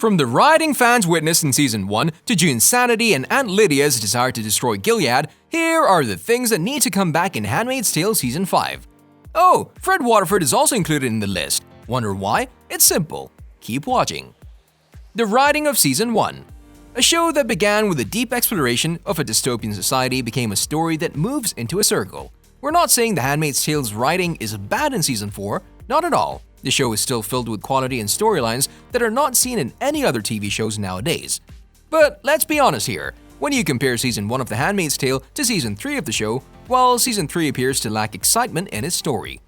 From the rioting fans witnessed in Season 1 to June's sanity and Aunt Lydia's desire to destroy Gilead, here are the things that need to come back in Handmaid's Tale Season 5. Oh, Fred Waterford is also included in the list. Wonder why? It's simple. Keep watching. The Writing of Season 1. A show that began with a deep exploration of a dystopian society became a story that moves into a circle. We're not saying The Handmaid's Tale's writing is bad in Season 4, not at all. The show is still filled with quality and storylines that are not seen in any other TV shows nowadays. But let's be honest here, when you compare Season 1 of The Handmaid's Tale to Season 3 of the show, well, Season 3 appears to lack excitement in its story.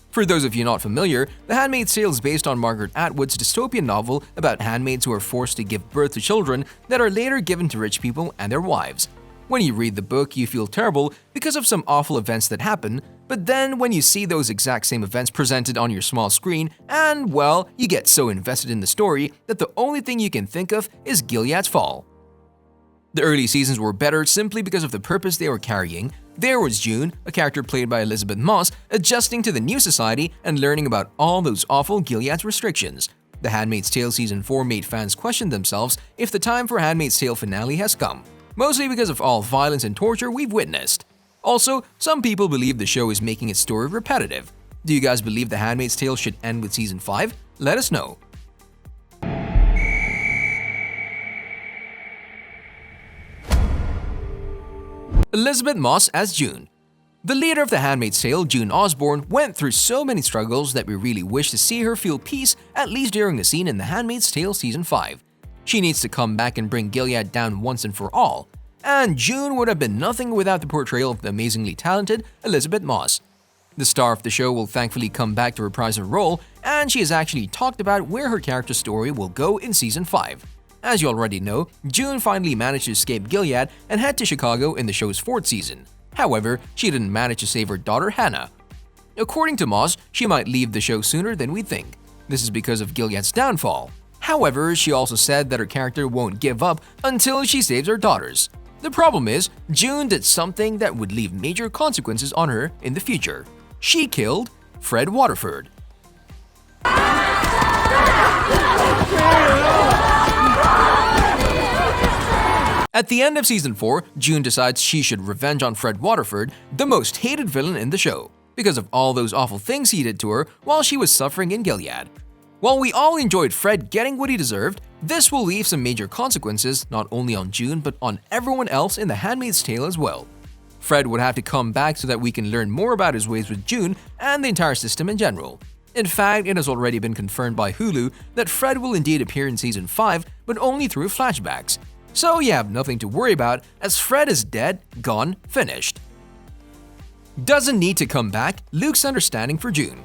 For those of you not familiar, The Handmaid's Tale is based on Margaret Atwood's dystopian novel about handmaids who are forced to give birth to children that are later given to rich people and their wives. When you read the book, you feel terrible because of some awful events that happen, but then when you see those exact same events presented on your small screen, and well, you get so invested in the story that the only thing you can think of is Gilead's fall. The early seasons were better simply because of the purpose they were carrying. There was June, a character played by Elisabeth Moss, adjusting to the new society and learning about all those awful Gilead's restrictions. The Handmaid's Tale Season 4 made fans question themselves if the time for Handmaid's Tale finale has come, mostly because of all violence and torture we've witnessed. Also, some people believe the show is making its story repetitive. Do you guys believe The Handmaid's Tale should end with Season 5? Let us know. Elisabeth Moss as June. The leader of The Handmaid's Tale, June Osborne, went through so many struggles that we really wish to see her feel peace at least during the scene in The Handmaid's Tale Season 5. She needs to come back and bring Gilead down once and for all. And June would have been nothing without the portrayal of the amazingly talented Elisabeth Moss. The star of the show will thankfully come back to reprise her role, and she has actually talked about where her character story will go in Season 5. As you already know, June finally managed to escape Gilead and head to Chicago in the show's 4th season. However, she didn't manage to save her daughter Hannah. According to Moss, she might leave the show sooner than we think. This is because of Gilead's downfall. However, she also said that her character won't give up until she saves her daughters. The problem is, June did something that would leave major consequences on her in the future. She killed Fred Waterford. At the end of Season 4, June decides she should revenge on Fred Waterford, the most hated villain in the show, because of all those awful things he did to her while she was suffering in Gilead. While we all enjoyed Fred getting what he deserved, this will leave some major consequences not only on June but on everyone else in The Handmaid's Tale as well. Fred would have to come back so that we can learn more about his ways with June and the entire system in general. In fact, it has already been confirmed by Hulu that Fred will indeed appear in Season 5, but only through flashbacks. So you have nothing to worry about, as Fred is dead, gone, finished. Doesn't need to come back, Luke's understanding for June.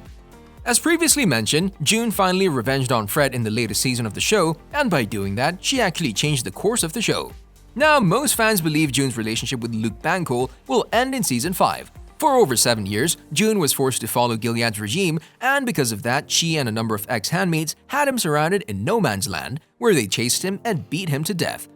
As previously mentioned, June finally revenged on Fred in the latest season of the show, and by doing that, she actually changed the course of the show. Now, most fans believe June's relationship with Luke Bankole will end in Season 5. For over 7 years, June was forced to follow Gilead's regime, and because of that, she and a number of ex-handmaids had him surrounded in no man's land, where they chased him and beat him to death.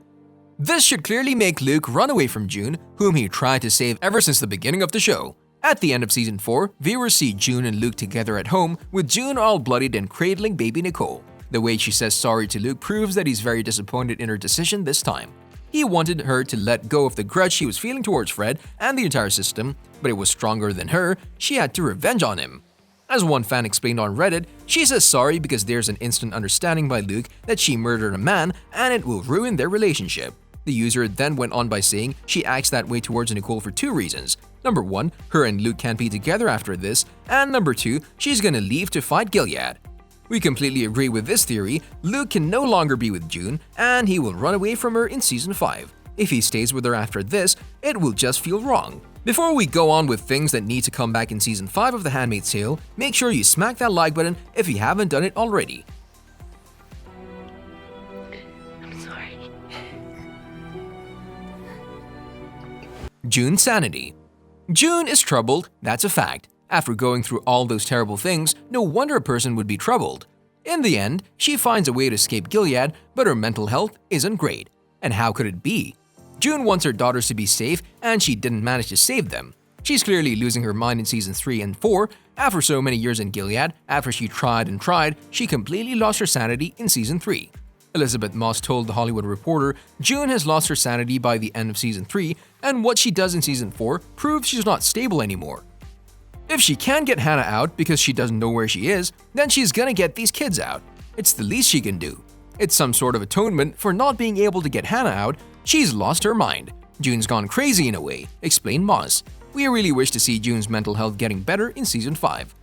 This should clearly make Luke run away from June, whom he tried to save ever since the beginning of the show. At the end of Season 4, viewers see June and Luke together at home, with June all bloodied and cradling baby Nicole. The way she says sorry to Luke proves that he's very disappointed in her decision this time. He wanted her to let go of the grudge she was feeling towards Fred and the entire system, but it was stronger than her. She had to revenge on him. As one fan explained on Reddit, she says sorry because there's an instant understanding by Luke that she murdered a man and it will ruin their relationship. The user then went on by saying she acts that way towards Nicole for 2 reasons. Number 1, her and Luke can't be together after this, and number 2, she's gonna leave to fight Gilead. We completely agree with this theory. Luke can no longer be with June, and he will run away from her in Season 5. If he stays with her after this, it will just feel wrong. Before we go on with things that need to come back in Season 5 of The Handmaid's Tale, make sure you smack that like button if you haven't done it already. June's sanity. June is troubled, that's a fact. After going through all those terrible things, no wonder a person would be troubled. In the end, she finds a way to escape Gilead, but her mental health isn't great. And how could it be? June wants her daughters to be safe, and she didn't manage to save them. She's clearly losing her mind in Season 3 and 4. After so many years in Gilead, after she tried and tried, she completely lost her sanity in Season 3. Elisabeth Moss told The Hollywood Reporter June has lost her sanity by the end of Season 3, and what she does in Season 4 proves she's not stable anymore. If she can get Hannah out because she doesn't know where she is, then she's gonna get these kids out. It's the least she can do. It's some sort of atonement for not being able to get Hannah out. She's lost her mind. June's gone crazy in a way, explained Moss. We really wish to see June's mental health getting better in Season 5.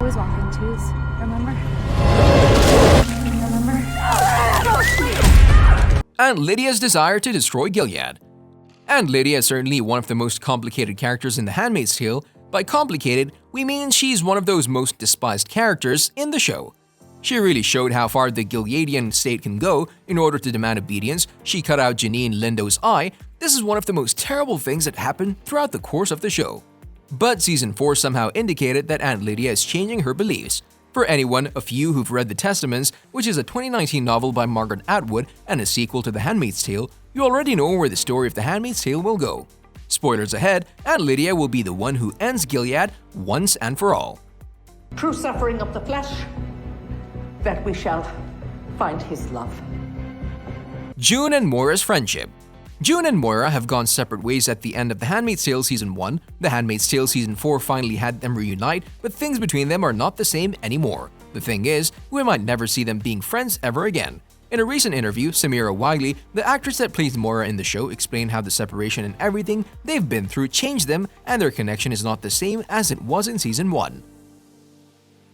Always walk in twos, remember? And Lydia's desire to destroy Gilead. And Lydia is certainly one of the most complicated characters in The Handmaid's Tale. By complicated, we mean she's one of those most despised characters in the show. She really showed how far the Gileadian state can go in order to demand obedience. She cut out Janine Lindo's eye. This is one of the most terrible things that happened throughout the course of the show. But Season 4 somehow indicated that Aunt Lydia is changing her beliefs. For anyone of you who've read The Testaments, which is a 2019 novel by Margaret Atwood and a sequel to The Handmaid's Tale, you already know where the story of The Handmaid's Tale will go. Spoilers ahead, Aunt Lydia will be the one who ends Gilead once and for all. True suffering of the flesh, that we shall find his love. June and Moira's friendship. June and Moira have gone separate ways at the end of The Handmaid's Tale Season 1. The Handmaid's Tale Season 4 finally had them reunite, but things between them are not the same anymore. The thing is, we might never see them being friends ever again. In a recent interview, Samira Wiley, the actress that plays Moira in the show, explained how the separation and everything they've been through changed them, and their connection is not the same as it was in Season 1.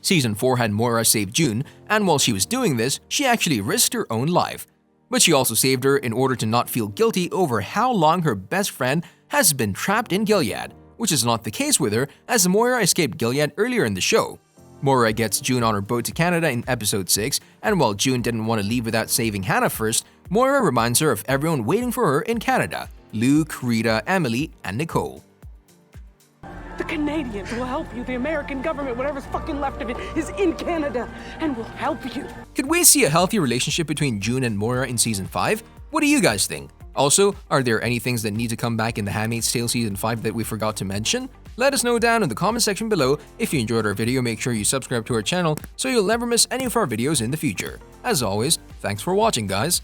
Season 4 had Moira save June, and while she was doing this, she actually risked her own life. But she also saved her in order to not feel guilty over how long her best friend has been trapped in Gilead, which is not the case with her, as Moira escaped Gilead earlier in the show. Moira gets June on her boat to Canada in episode 6, and while June didn't want to leave without saving Hannah first, Moira reminds her of everyone waiting for her in Canada: Luke, Rita, Emily, and Nicole. The Canadians will help you. The American government, whatever's fucking left of it, is in Canada and will help you. Could we see a healthy relationship between June and Moira in Season 5? What do you guys think? Also, are there any things that need to come back in The Handmaid's Tale Season 5 that we forgot to mention? Let us know down in the comment section below. If you enjoyed our video, make sure you subscribe to our channel so you'll never miss any of our videos in the future. As always, thanks for watching, guys.